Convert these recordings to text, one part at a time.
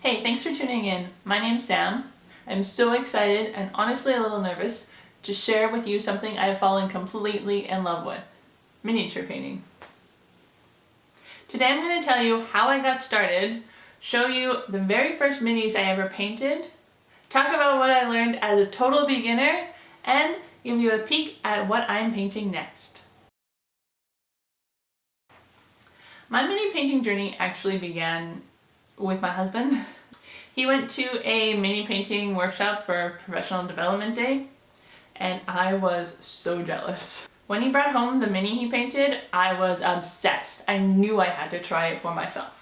Hey, thanks for tuning in. My name's Sam. I'm so excited and honestly a little nervous to share with you something I have fallen completely in love with: miniature painting. Today I'm going to tell you how I got started, show you the very first minis I ever painted, talk about what I learned as a total beginner, and give you a peek at what I'm painting next. My mini painting journey actually began with my husband. He went to a mini painting workshop for Professional Development Day, and I was so jealous. When he brought home the mini he painted, I was obsessed. I knew I had to try it for myself.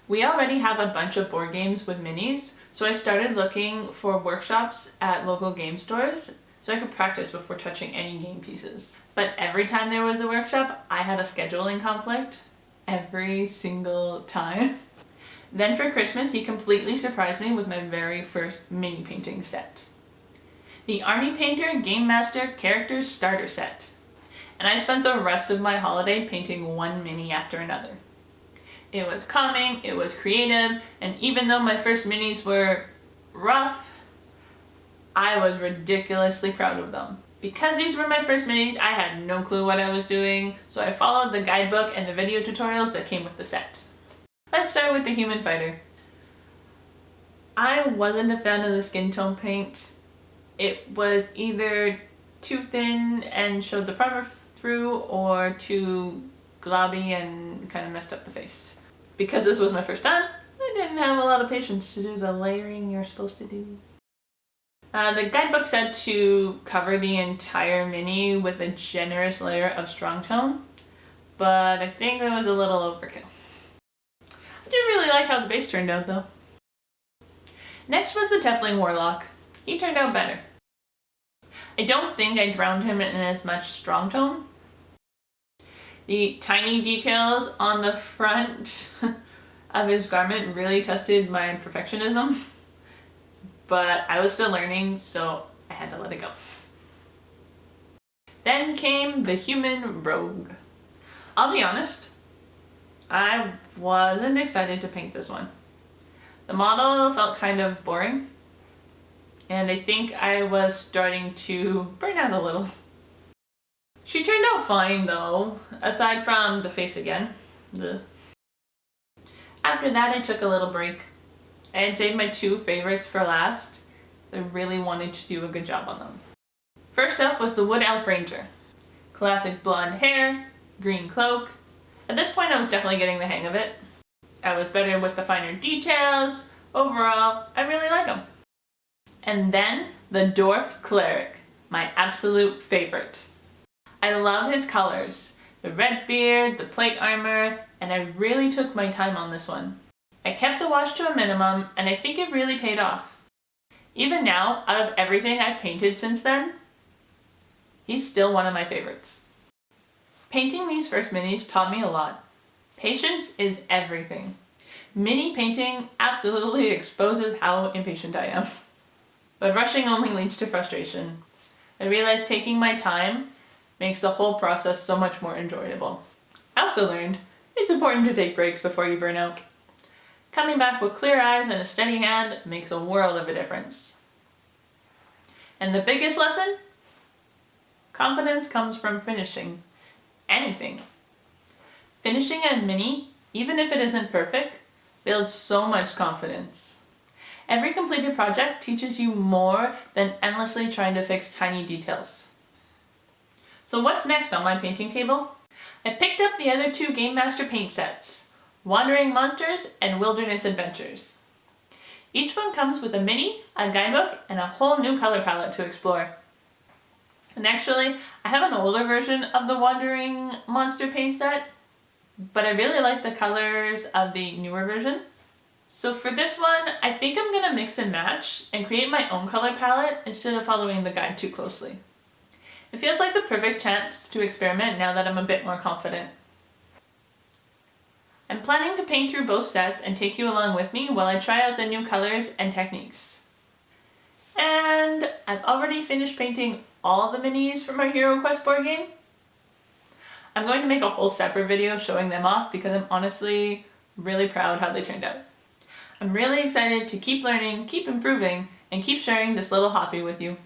We already have a bunch of board games with minis, so I started looking for workshops at local game stores so I could practice before touching any game pieces. But every time there was a workshop, I had a scheduling conflict. Every single time. Then for Christmas, he completely surprised me with my very first mini painting set. The Army Painter Game Master Characters Starter Set. And I spent the rest of my holiday painting one mini after another. It was calming, it was creative, and even though my first minis were rough, I was ridiculously proud of them. Because these were my first minis, I had no clue what I was doing, so I followed the guidebook and the video tutorials that came with the set. Let's start with the Human Fighter. I wasn't a fan of the skin tone paint. It was either too thin and showed the primer through, or too globby and kind of messed up the face. Because this was my first time, I didn't have a lot of patience to do the layering you're supposed to do. The guidebook said to cover the entire mini with a generous layer of strong tone, but I think that was a little overkill. I didn't really like how the base turned out though. Next was the Tefling Warlock. He turned out better. I don't think I drowned him in as much strong tone. The tiny details on the front of his garment really tested my perfectionism, but I was still learning, so I had to let it go. Then came the Human Rogue. I'll be honest, I wasn't excited to paint this one. The model felt kind of boring, and I think I was starting to burn out a little. She turned out fine though, aside from the face again. After that I took a little break. I had saved my two favorites for last. I really wanted to do a good job on them. First up was the Wood Elf Ranger. Classic blonde hair, green cloak. At this point I was definitely getting the hang of it. I was better with the finer details. Overall, I really like him. And then the Dwarf Cleric, my absolute favorite. I love his colors, the red beard, the plate armor, and I really took my time on this one. I kept the wash to a minimum, and I think it really paid off. Even now, out of everything I've painted since then, he's still one of my favorites. Painting these first minis taught me a lot. Patience is everything. Mini painting absolutely exposes how impatient I am. But rushing only leads to frustration. I realized taking my time makes the whole process so much more enjoyable. I also learned it's important to take breaks before you burn out. Coming back with clear eyes and a steady hand makes a world of a difference. And the biggest lesson? Confidence comes from finishing anything. Finishing a mini, even if it isn't perfect, builds so much confidence. Every completed project teaches you more than endlessly trying to fix tiny details. So what's next on my painting table? I picked up the other two Game Master paint sets, Wandering Monsters and Wilderness Adventures. Each one comes with a mini, a guidebook, and a whole new color palette to explore. And actually, I have an older version of the Wandering Monster paint set, but I really like the colors of the newer version. So for this one, I think I'm going to mix and match and create my own color palette instead of following the guide too closely. It feels like the perfect chance to experiment now that I'm a bit more confident. I'm planning to paint through both sets and take you along with me while I try out the new colors and techniques. And I've already finished painting all the minis for my Hero Quest board game. I'm going to make a whole separate video showing them off because I'm honestly really proud how they turned out. I'm really excited to keep learning, keep improving, and keep sharing this little hobby with you.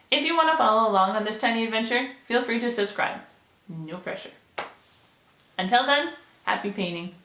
If you want to follow along on this tiny adventure, feel free to subscribe. No pressure. Until then, happy painting.